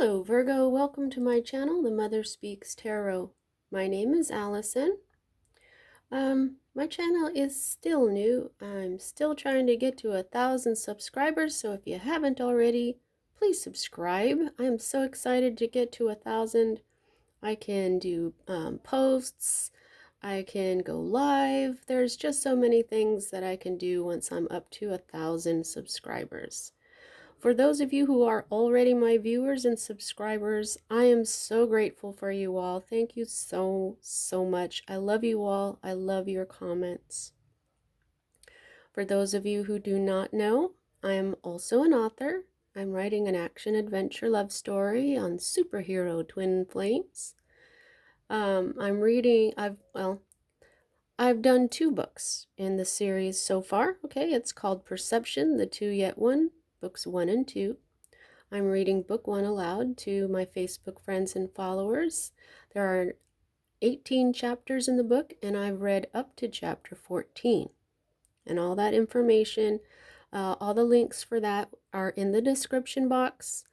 Hello Virgo, welcome to my channel, The Mother Speaks Tarot. My name is Allison. My channel is still new. I'm still trying to get to 1,000 subscribers, so if you haven't already, please subscribe. I'm so excited to get to 1,000. I can do posts, I can go live. There's just so many things that I can do once I'm up to 1,000 subscribers. For those of you who are already my viewers and subscribers, I am so grateful for you all. Thank you so much. I love you all. I love your comments. For those of you who do not know, I am also an author. I'm writing an action-adventure love story on superhero twin flames. I've done 2 books in the series so far. Okay, it's called Perception, the Two Yet One, books 1 and 2. I'm reading book 1 aloud to my Facebook friends and followers. There are 18 chapters in the book, and I've read up to chapter 14. And all that information, all the links for that are in the description box.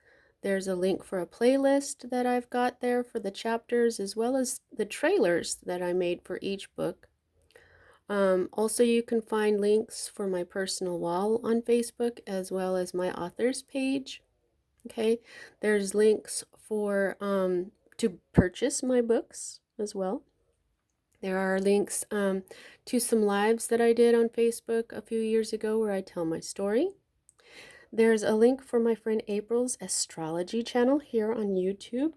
There's a link for a playlist that I've got there for the chapters, as well as the trailers that I made for each book. Also, you can find links for my personal wall on Facebook, as well as my author's page. Okay, there's links for to purchase my books as well. There are links to some lives that I did on Facebook a few years ago where I tell my story. There's a link for my friend April's astrology channel here on YouTube.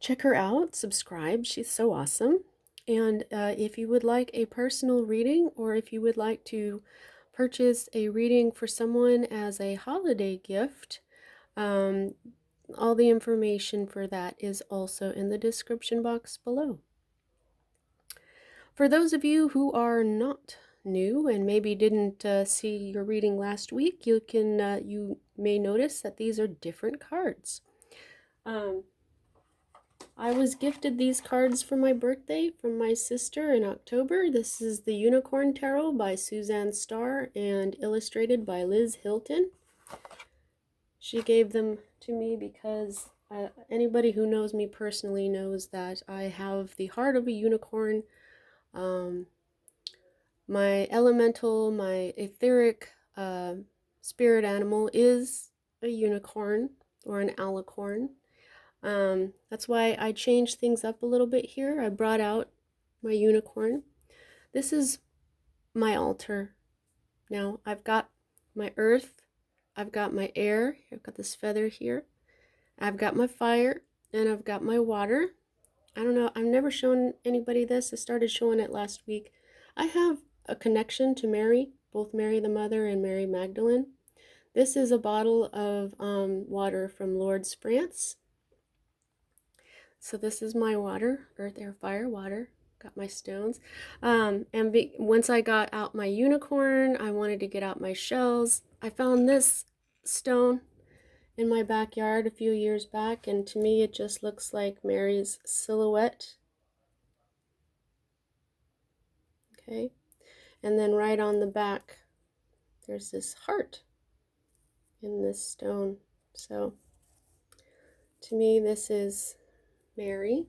Check her out, subscribe, she's so awesome. And if you would like a personal reading, or if you would like to purchase a reading for someone as a holiday gift, all the information for that is also in the description box below. For those of you who are not new and maybe didn't see your reading last week, you may notice that these are different cards. I was gifted these cards for my birthday from my sister in October. This is the Unicorn Tarot by Suzanne Starr and illustrated by Liz Hilton. She gave them to me because anybody who knows me personally knows that I have the heart of a unicorn. My elemental, my etheric spirit animal is a unicorn or an alicorn. That's why I changed things up a little bit here. I brought out my unicorn. This is my altar. Now I've got my earth, I've got my air, I've got this feather here, I've got my fire, and I've got my water. I don't know, I've never shown anybody this. I started showing it last week. I have a connection to Mary, both Mary the Mother and Mary Magdalene. This is a bottle of water from Lourdes, France. So this is my water, earth, air, fire, water. Got my stones. Once I got out my unicorn, I wanted to get out my shells. I found this stone in my backyard a few years back, and to me it just looks like Mary's silhouette. Okay, and then right on the back there's this heart in this stone. So to me this is Mary.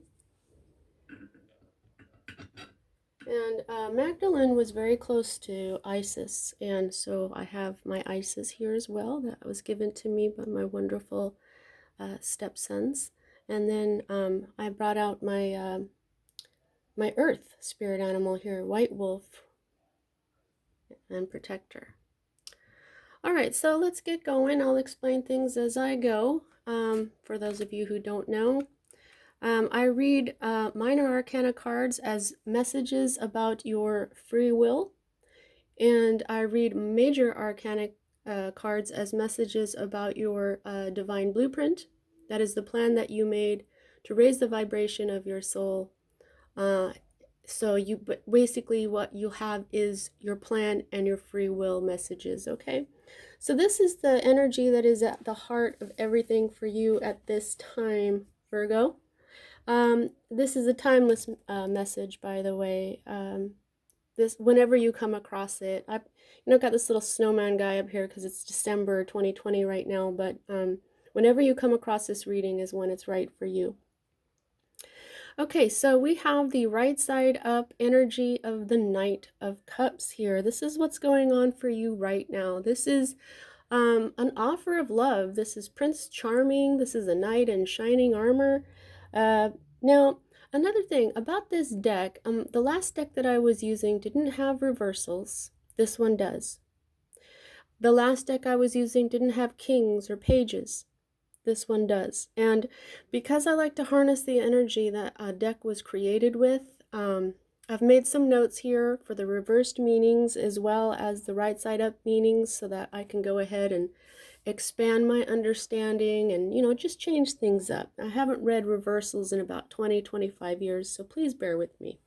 And Magdalene was very close to Isis, and so I have my Isis here as well. That was given to me by my wonderful stepsons. And then I brought out my my earth spirit animal here, white wolf and protector. All right, so let's get going. I'll explain things as I go. For those of you who don't know, I read minor arcana cards as messages about your free will, and I read major arcana cards as messages about your divine blueprint. That is the plan that you made to raise the vibration of your soul. So basically what you have is your plan and your free will messages, okay? So this is the energy that is at the heart of everything for you at this time, Virgo. This is a timeless message, by the way. This, whenever you come across it, I've got this little snowman guy up here because it's December 2020 right now, but Whenever you come across this reading is when it's right for you. Okay, so we have the right side up energy of the Knight of Cups here. This is what's going on for you right now. This is an offer of love. This is Prince Charming. This is a knight in shining armor. Now, another thing about this deck, the last deck that I was using didn't have reversals. This one does. The last deck I was using didn't have kings or pages. This one does. And because I like to harness the energy that a deck was created with, I've made some notes here for the reversed meanings as well as the right side up meanings so that I can go ahead and expand my understanding and, just change things up. I haven't read reversals in about 20-25 years, so please bear with me.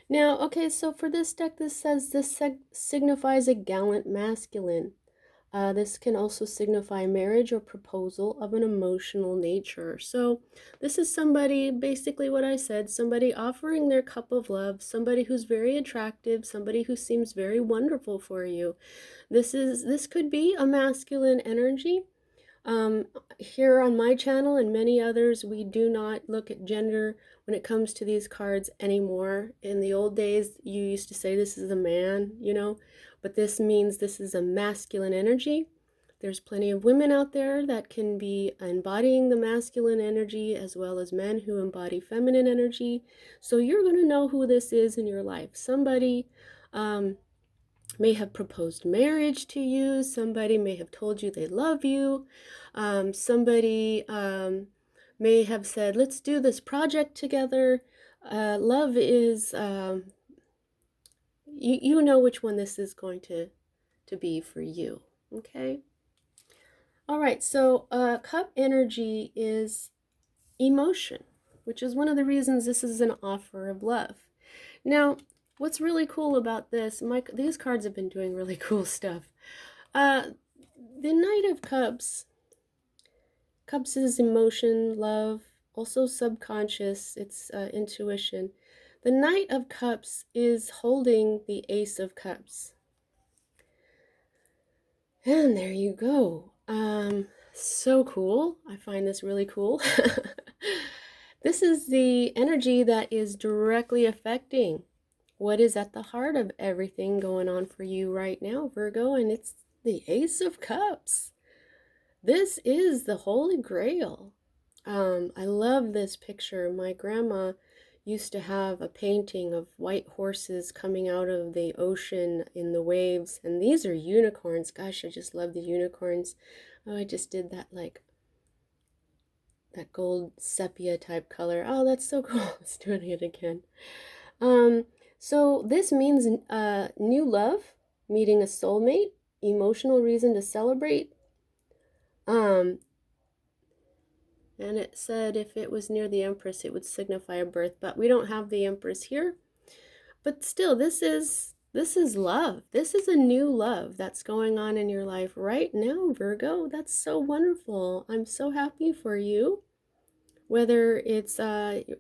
Now, okay, so for this deck, this says this signifies a gallant masculine. This can also signify marriage or proposal of an emotional nature. So this is somebody, basically what I said, somebody offering their cup of love, somebody who's very attractive, somebody who seems very wonderful for you. This could be a masculine energy. Here on my channel and many others, we do not look at gender when it comes to these cards anymore. In the old days, you used to say this is a man, but this means this is a masculine energy. There's plenty of women out there that can be embodying the masculine energy as well as men who embody feminine energy. So you're going to know who this is in your life. Somebody may have proposed marriage to you. Somebody may have told you they love you. Somebody may have said, let's do this project together. Love is, you know which one this is going to be for you, okay? All right, so cup energy is emotion, which is one of the reasons this is an offer of love. Now, what's really cool about this, these cards have been doing really cool stuff. The Knight of Cups, Cups is emotion, love, also subconscious, it's intuition. The Knight of Cups is holding the Ace of Cups. And there you go. So cool. I find this really cool. This is the energy that is directly affecting what is at the heart of everything going on for you right now, Virgo, and it's the Ace of Cups. This is the Holy Grail. I love this picture. My grandma used to have a painting of white horses coming out of the ocean in the waves, and these are unicorns. Gosh, I just love the unicorns. Oh, I just did that that gold sepia type color. Oh, that's so cool. Let's do it again. So this means new love, meeting a soulmate, emotional reason to celebrate. And it said if it was near the Empress, it would signify a birth, but we don't have the Empress here. But still, this is love. This is a new love that's going on in your life right now, Virgo. That's so wonderful. I'm so happy for you. Whether it's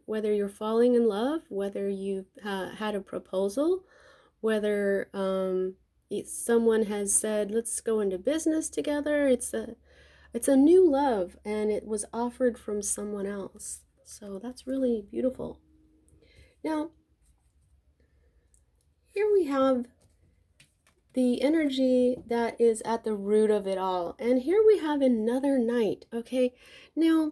whether you're falling in love, whether you've had a proposal, whether someone has said, let's go into business together. It's a new love, and it was offered from someone else. So that's really beautiful. Now, here we have the energy that is at the root of it all. And here we have another knight, okay? Now,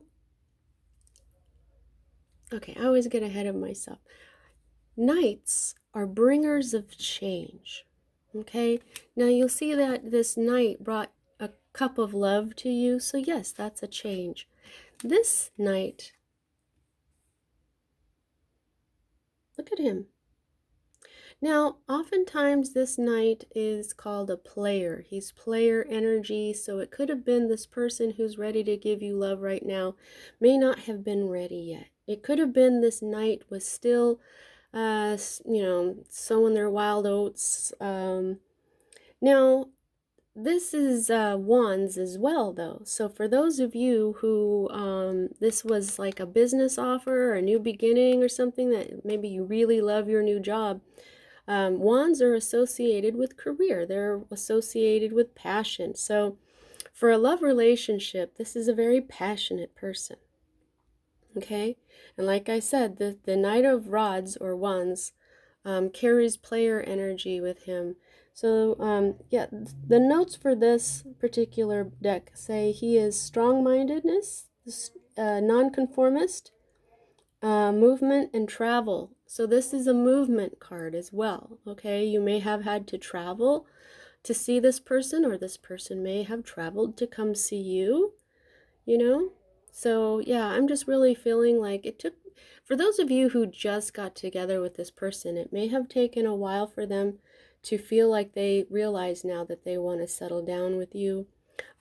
okay, I always get ahead of myself. Knights are bringers of change, okay? Now, you'll see that this knight brought a cup of love to you. So yes, that's a change. This knight, look at him. Now, oftentimes this knight is called a player. He's player energy, so it could have been this person who's ready to give you love right now may not have been ready yet. It could have been this knight was still, sowing their wild oats. Now, this is wands as well, though. So for those of you who this was like a business offer or a new beginning or something that maybe you really love your new job, wands are associated with career. They're associated with passion. So For a love relationship, this is a very passionate person. Okay? And like I said, the Knight of Rods or Wands carries player energy with him. So, yeah, the notes for this particular deck say he is strong-mindedness, nonconformist, movement, and travel. So this is a movement card as well, okay? You may have had to travel to see this person, or this person may have traveled to come see you, you know? So, yeah, I'm just really feeling like it took, for those of you who just got together with this person, it may have taken a while for them to feel like they realize now that they want to settle down with you.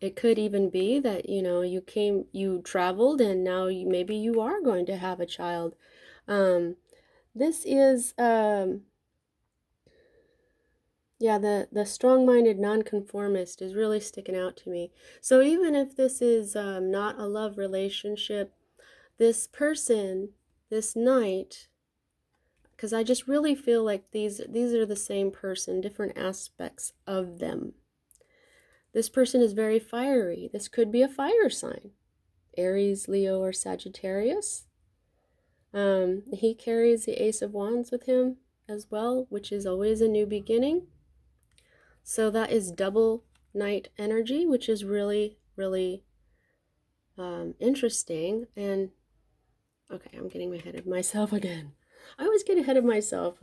It could even be that, you traveled and now maybe you are going to have a child. This is, yeah, the strong-minded nonconformist is really sticking out to me. So even if this is not a love relationship, this person, this knight, because I just really feel like these are the same person, different aspects of them. This person is very fiery. This could be a fire sign. Aries, Leo, or Sagittarius. He carries the Ace of Wands with him as well, which is always a new beginning. So that is double knight energy, which is really, really interesting. And okay, I'm getting ahead of myself again. I always get ahead of myself.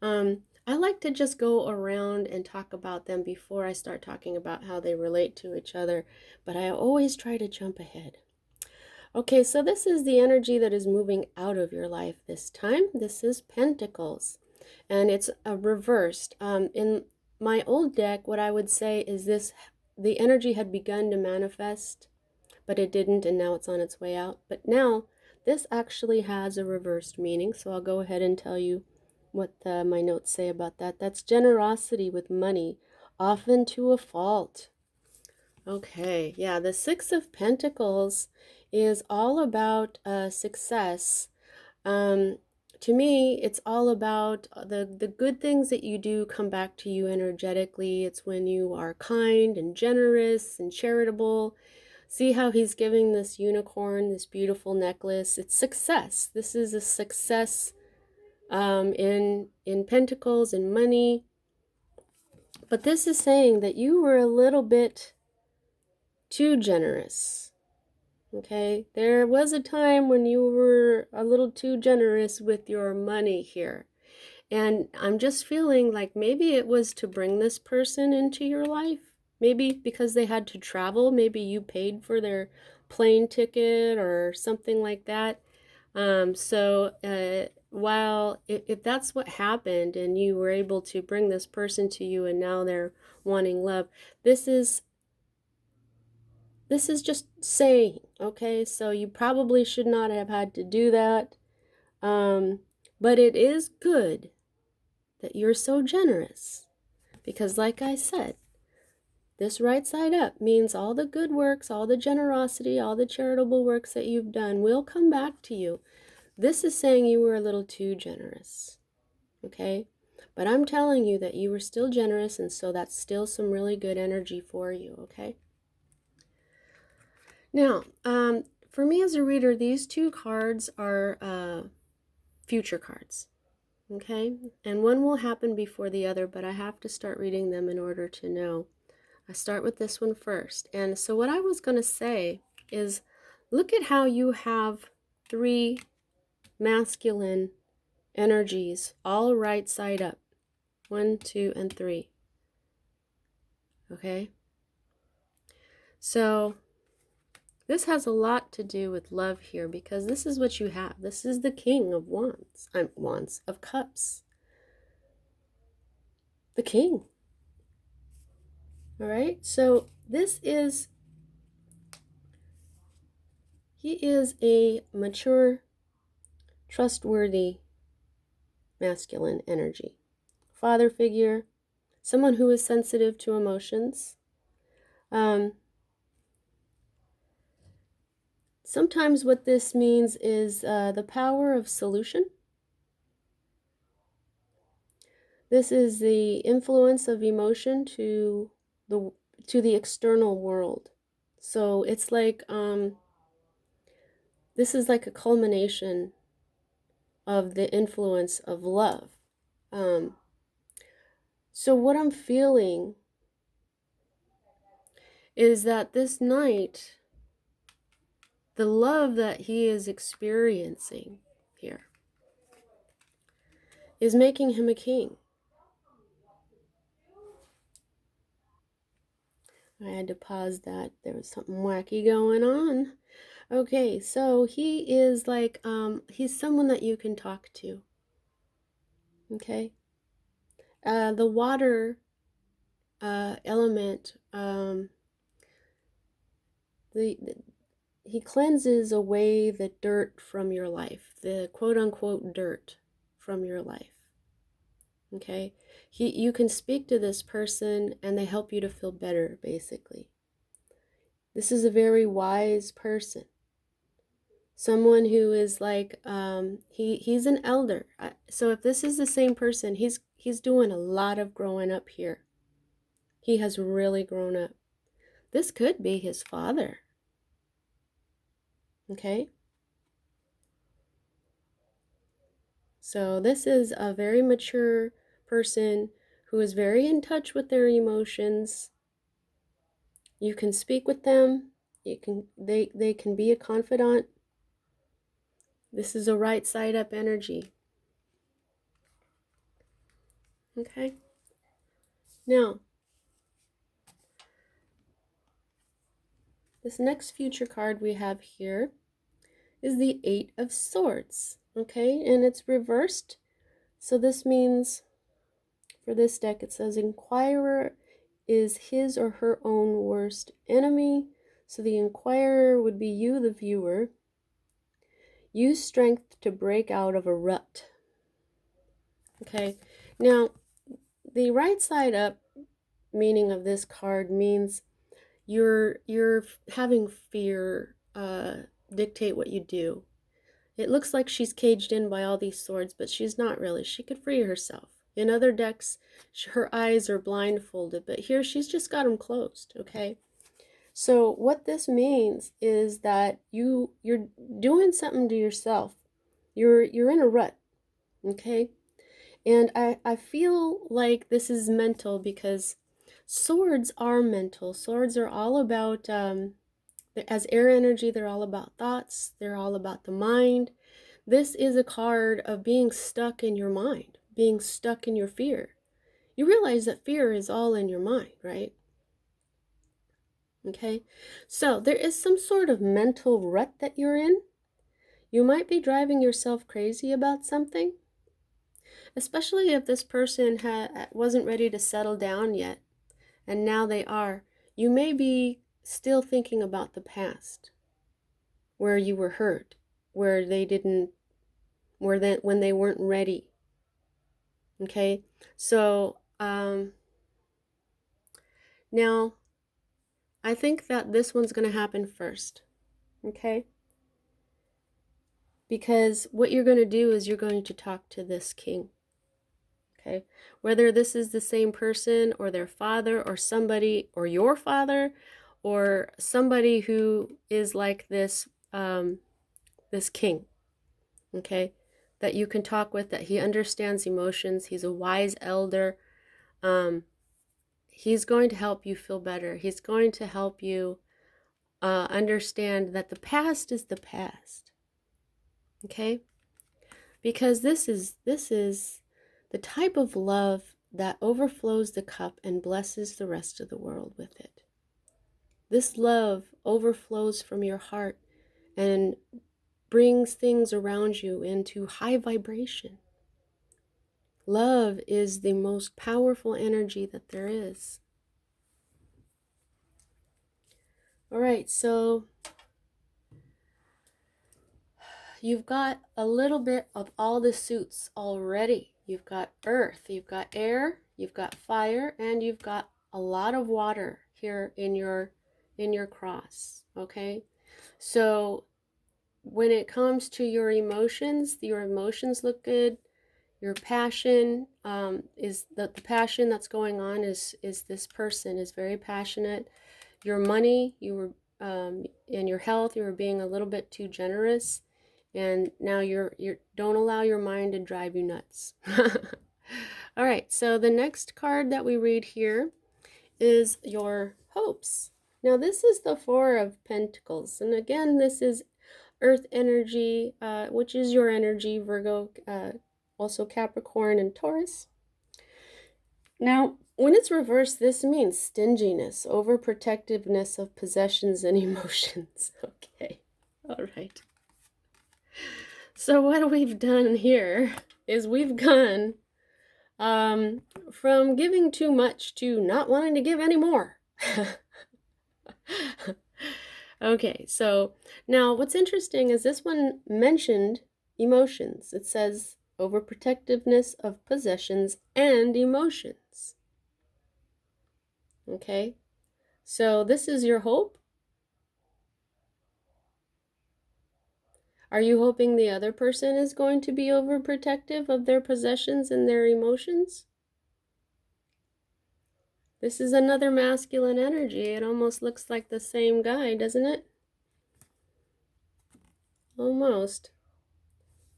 I like to just go around and talk about them before I start talking about how they relate to each other, but I always try to jump ahead. Okay, so this is the energy that is moving out of your life this time. This is Pentacles, and it's reversed. In my old deck, what I would say is the energy had begun to manifest, but it didn't, and now it's on its way out. But now, this actually has a reversed meaning, so I'll go ahead and tell you what my notes say about that. That's generosity with money, often to a fault. Okay, yeah, the Six of Pentacles is all about success. To me, it's all about the good things that you do come back to you energetically. It's when you are kind and generous and charitable. See how he's giving this unicorn, this beautiful necklace. It's success. This is a success in pentacles and money. But this is saying that you were a little bit too generous. Okay, there was a time when you were a little too generous with your money here. And I'm just feeling like maybe it was to bring this person into your life. Maybe because they had to travel, maybe you paid for their plane ticket or something like that. While if that's what happened and you were able to bring this person to you and now they're wanting love, this is just saying, okay? So you probably should not have had to do that. But it is good that you're so generous. Because like I said, this right side up means all the good works, all the generosity, all the charitable works that you've done will come back to you. This is saying you were a little too generous, okay? But I'm telling you that you were still generous, and so that's still some really good energy for you, okay? Now, for me as a reader, these two cards are future cards, okay? And one will happen before the other, but I have to start reading them in order to know. I start with this one first. And so what I was going to say is, look at how you have three masculine energies all right side up. 1, 2, and 3. Okay? So this has a lot to do with love here, because this is what you have. This is the King of Wands. Wands of Cups. The King. All right? So he is a mature, trustworthy masculine energy. Father figure, someone who is sensitive to emotions. Sometimes what this means is the power of solution. This is the influence of emotion to the external world. So it's like this is like a culmination of the influence of love. Um, so what I'm feeling is that this night, the love that he is experiencing here is making him a king. I had to pause that. There was something wacky going on. Okay, so he is like, he's someone that you can talk to. Okay. The water element, the he cleanses away the dirt from your life, the quote unquote dirt from your life. Okay, you can speak to this person and they help you to feel better, basically. This is a very wise person, someone who is like he's an elder. So if this is the same person, he's doing a lot of growing up here. He has really grown up. This could be his father. Okay, so this is a very mature person who is very in touch with their emotions. You can speak with them. They can be a confidant. This is a right side up energy. Okay. Now, this next future card we have here is the Eight of Swords. Okay, and it's reversed. So this means for this deck it says Inquirer is his or her own worst enemy. So the inquirer would be you, the viewer. Use strength to break out of a rut. Okay, now the right side up meaning of this card means you're having fear dictate what you do. It looks like she's caged in by all these swords, but she's not really. She could free herself. In other decks, her eyes are blindfolded, but here she's just got them closed, okay? So what this means is that you're doing something to yourself. You're in a rut, okay? And I feel like this is mental because swords are mental. Swords are all about, as air energy, they're all about thoughts. They're all about the mind. This is a card of being stuck in your mind, being stuck in your fear. You realize that fear is all in your mind, right? Okay, so there is some sort of mental rut that you're in. You might be driving yourself crazy about something, especially if this person wasn't ready to settle down yet, and now they are. You may be still thinking about the past, where you were hurt, where they didn't, when they weren't ready. Okay, so now I think that this one's going to happen first. Okay, because what you're going to do is you're going to talk to this king. Okay, whether this is the same person or their father or somebody or your father or somebody who is like this this king, okay, that you can talk with, that he understands emotions. He's a wise elder. He's going to help you feel better. He's going to help you understand that the past is the past. Okay, because this is the type of love that overflows the cup and blesses the rest of the world with it. This love overflows from your heart and brings things around you into high vibration. Love is the most powerful energy that there is. All right, so you've got a little bit of all the suits already. You've got earth, you've got air, you've got fire, and you've got a lot of water here in your cross, okay? So when it comes to your emotions look good. Your passion is the passion that's going on is this person is very passionate. Your money, in your health, you were being a little bit too generous, and now you're don't allow your mind to drive you nuts. All right, so the next card that we read here is your hopes. Now this is the Four of Pentacles, and again this is Earth energy, which is your energy, Virgo, also Capricorn and Taurus. Now, when it's reversed, this means stinginess, overprotectiveness of possessions and emotions. Okay, all right. So what we've done here is we've gone from giving too much to not wanting to give any more. Okay, so now what's interesting is this one mentioned emotions. It says overprotectiveness of possessions and emotions. Okay, so this is your hope. Are you hoping the other person is going to be overprotective of their possessions and their emotions? This is another masculine energy. It almost looks like the same guy, doesn't it? Almost.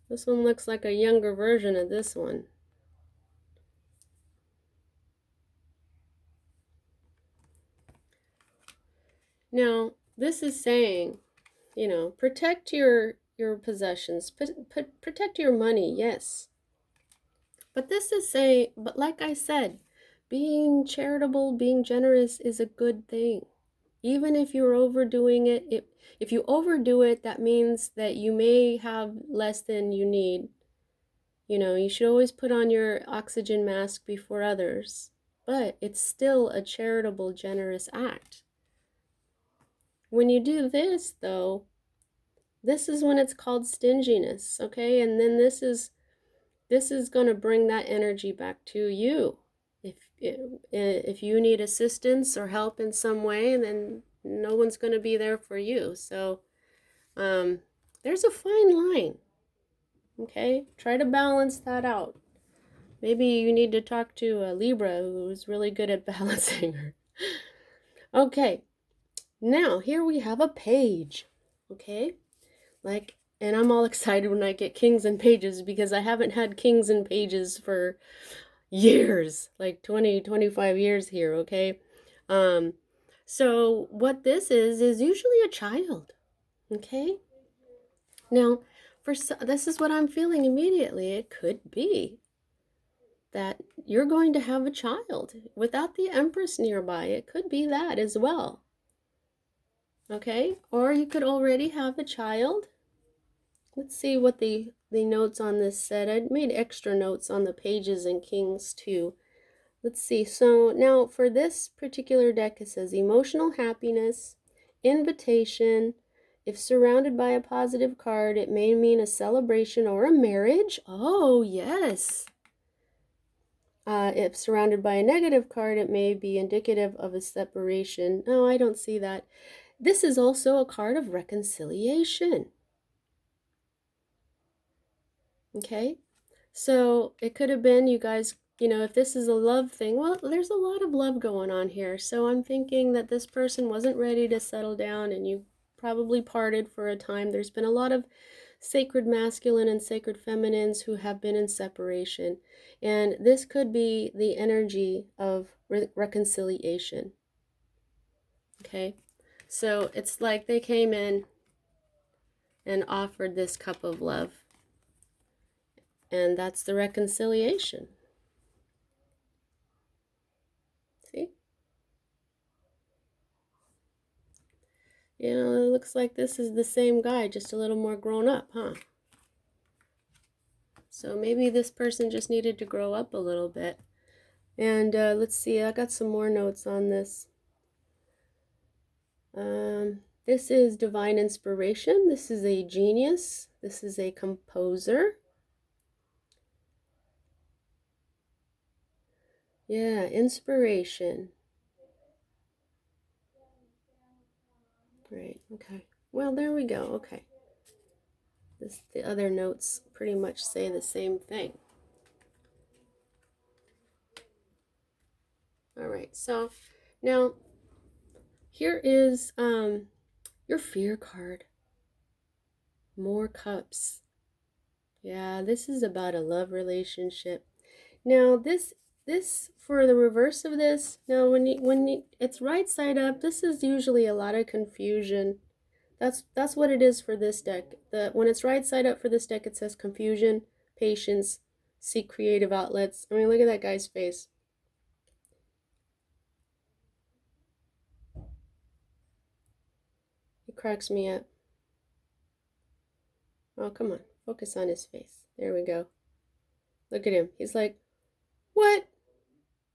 This one looks like a younger version of this one. Now, this is saying, you know, protect your possessions, protect your money, yes. But this is saying, but like I said, being charitable, being generous is a good thing. Even if you're overdoing it, if you overdo it, that means that you may have less than you need. You know, you should always put on your oxygen mask before others, but it's still a charitable, generous act. When you do this, though, this is when it's called stinginess, okay? And then this is going to bring that energy back to you. If you need assistance or help in some way, then no one's going to be there for you. So there's a fine line, okay? Try to balance that out. Maybe you need to talk to a Libra who's really good at balancing her. Okay, now here we have a page, okay? Like, and I'm all excited when I get kings and pages because I haven't had kings and pages for years, like 20, 25 years here, okay? So what this is usually a child, okay? Now, this is what I'm feeling immediately. It could be that you're going to have a child without the Empress nearby. It could be that as well, okay? Or you could already have a child. Let's see what the notes on this said. I made extra notes on the pages and kings too. Let's see. So now for this particular deck, it says emotional happiness, invitation. If surrounded by a positive card, it may mean a celebration or a marriage. Oh, yes. If surrounded by a negative card, it may be indicative of a separation. No, I don't see that. This is also a card of reconciliation. Okay, so it could have been you guys, you know, if this is a love thing, well, there's a lot of love going on here. So I'm thinking that this person wasn't ready to settle down and you probably parted for a time. There's been a lot of sacred masculine and sacred feminines who have been in separation. And this could be the energy of reconciliation. Okay, so it's like they came in and offered this cup of love. And that's the reconciliation. See? You know, it looks like this is the same guy, just a little more grown up, huh? So maybe this person just needed to grow up a little bit. And let's see, I got some more notes on this. This is divine inspiration. This is a genius. This is a composer. Yeah, inspiration. Right, okay. Well, there we go, okay. The other notes pretty much say the same thing. All right, so now here is Your fear card. More cups. Yeah, this is about a love relationship. Now, this for the reverse of this, now when it's right side up, this is usually a lot of confusion. That's what it is for this deck. When it's right side up for this deck, it says confusion, patience, seek creative outlets. I mean, look at that guy's face. He cracks me up. Oh, come on. Focus on his face. There we go. Look at him. He's like, what?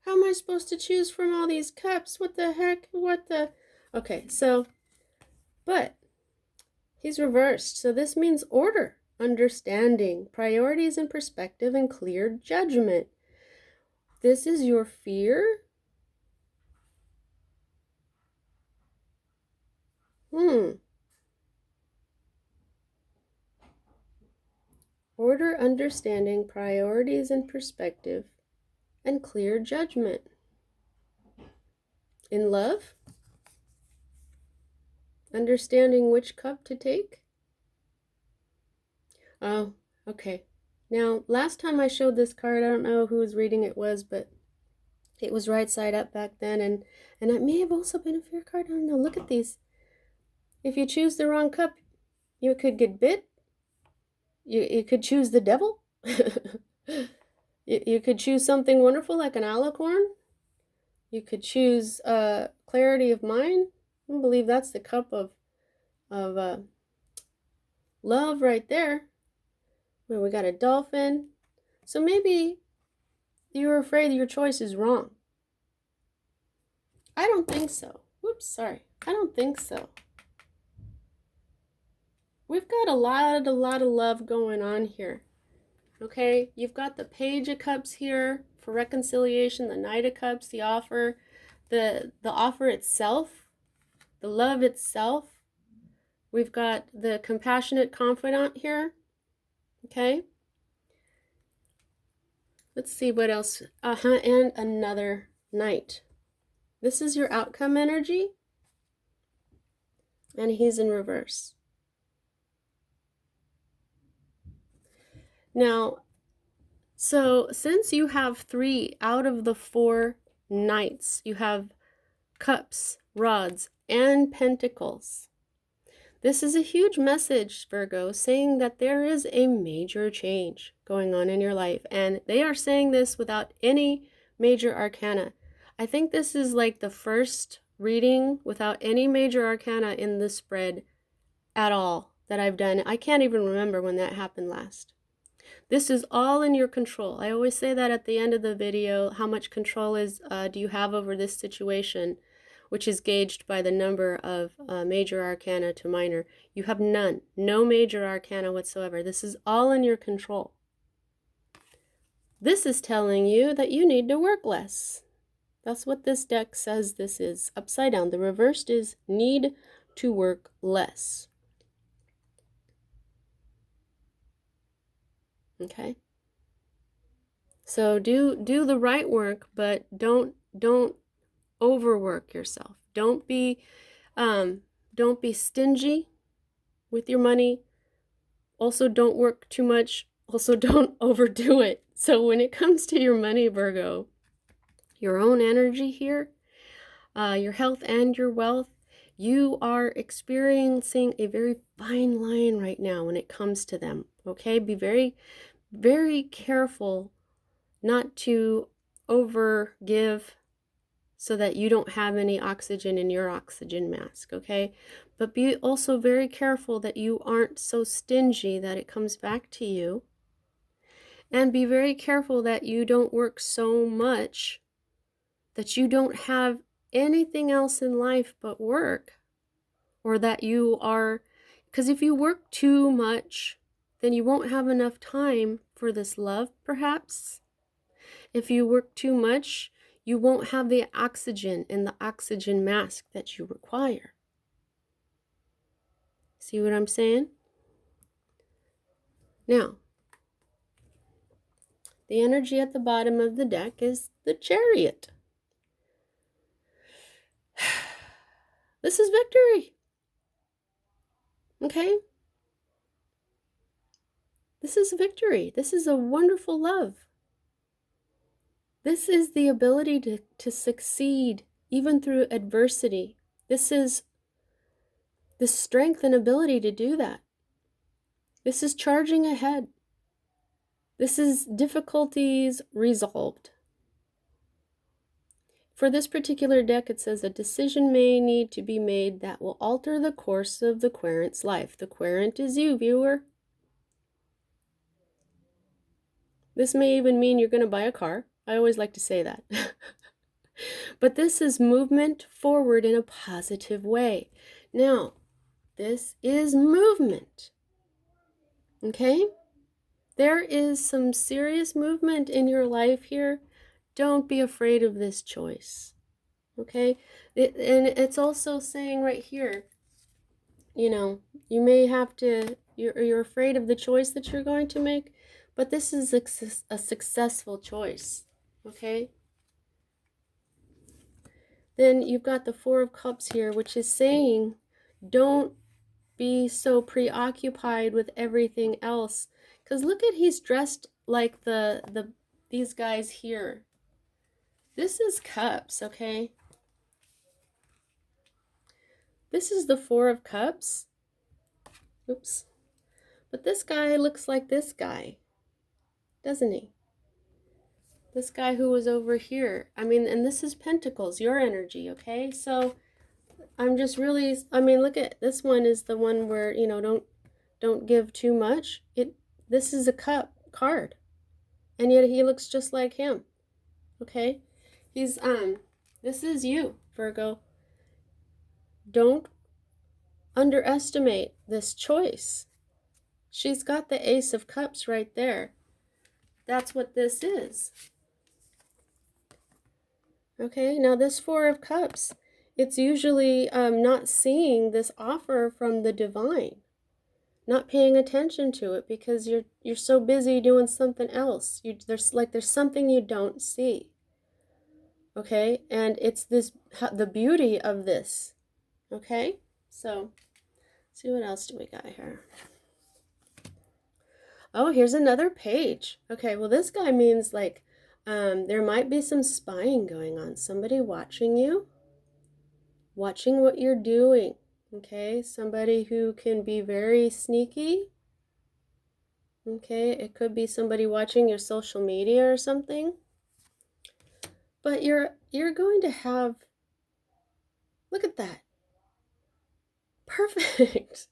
How am I supposed to choose from all these cups? What the heck? What the? Okay, so, but he's reversed. So this means order, understanding, priorities and perspective, and clear judgment. This is your fear. Order, understanding, priorities and perspective, and clear judgment. In love, understanding which cup to take. Oh, okay. Now, last time I showed this card, I don't know whose reading it was, but it was right side up back then, and it may have also been a fear card. I don't know. Look at these. If you choose the wrong cup, you could get bit. You could choose the devil. You could choose something wonderful like an alicorn. You could choose clarity of mind. I believe that's the cup of love right there. Well, we got a dolphin. So maybe you're afraid your choice is wrong. I don't think so. Whoops, sorry. I don't think so. We've got a lot of love going on here. Okay, you've got the Page of Cups here for reconciliation, the Knight of Cups, the offer, the offer itself, the love itself. We've got the compassionate confidant here. Okay. Let's see what else. And another Knight. This is your outcome energy. And he's in reverse. Now, so since you have 3 out of the 4 Knights, you have Cups, Rods, and Pentacles. This is a huge message, Virgo, saying that there is a major change going on in your life. And they are saying this without any major arcana. I think this is like the first reading without any major arcana in the spread at all that I've done. I can't even remember when that happened last. This is all in your control. I always say that at the end of the video, how much control do you have over this situation, which is gauged by the number of major arcana to minor. You have none, no major arcana whatsoever. This is all in your control. This is telling you that you need to work less. That's what this deck says this is. Upside down, the reversed is need to work less. Okay? So do the right work, but don't overwork yourself. Don't be stingy with your money. Also, don't work too much. Also, don't overdo it. So when it comes to your money, Virgo, your own energy here, your health and your wealth, you are experiencing a very fine line right now when it comes to them. Okay, be very, very careful not to overgive so that you don't have any oxygen in your oxygen mask, okay? But be also very careful that you aren't so stingy that it comes back to you. And be very careful that you don't work so much that you don't have anything else in life but work. Or that you are, because if you work too much, then you won't have enough time for this love, perhaps. If you work too much, you won't have the oxygen and the oxygen mask that you require. See what I'm saying? Now, the energy at the bottom of the deck is the Chariot. This is victory. Okay? This is victory. This is a wonderful love. This is the ability to succeed even through adversity. This is the strength and ability to do that. This is charging ahead. This is difficulties resolved. For this particular deck, it says a decision may need to be made that will alter the course of the querent's life. The querent is you, viewer. This may even mean you're going to buy a car. I always like to say that. But this is movement forward in a positive way. Now, this is movement. Okay? There is some serious movement in your life here. Don't be afraid of this choice. Okay? And it's also saying right here, you know, you may have to, you're afraid of the choice that you're going to make, but this is a successful choice. Okay? Then you've got the Four of Cups here, which is saying, don't be so preoccupied with everything else. Because look at, he's dressed like these guys here. This is Cups, okay? This is the Four of Cups. Oops. But this guy looks like this guy, doesn't he? This guy who was over here. I mean, and this is Pentacles, your energy, okay? So I'm just really, I mean, look at this one is the one where, you know, don't give too much. This is a cup card. And yet he looks just like him. Okay? He's this is you, Virgo. Don't underestimate this choice. She's got the Ace of Cups right there. That's what this is. Okay, now this Four of Cups, it's usually not seeing this offer from the divine, not paying attention to it because you're so busy doing something else. There's something you don't see. Okay, and it's the beauty of this. Okay, so see what else do we got here. Oh, here's another page. Okay, well this guy means like there might be some spying going on. Somebody watching you, watching what you're doing. Okay, somebody who can be very sneaky. Okay, it could be somebody watching your social media or something. But you're going to have, look at that. Perfect.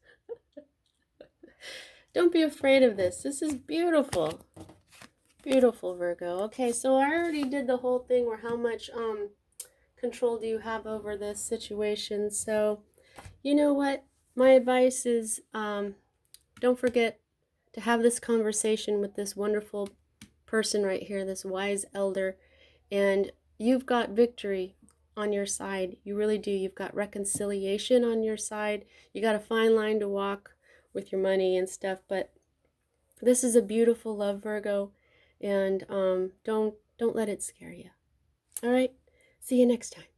Don't be afraid of this. This is beautiful. Beautiful, Virgo. Okay, so I already did the whole thing where how much control do you have over this situation. So, you know what? My advice is don't forget to have this conversation with this wonderful person right here, this wise elder, and you've got victory on your side. You really do. You've got reconciliation on your side. You got a fine line to walk with your money and stuff, but this is a beautiful love, Virgo, and don't let it scare you. All right, see you next time.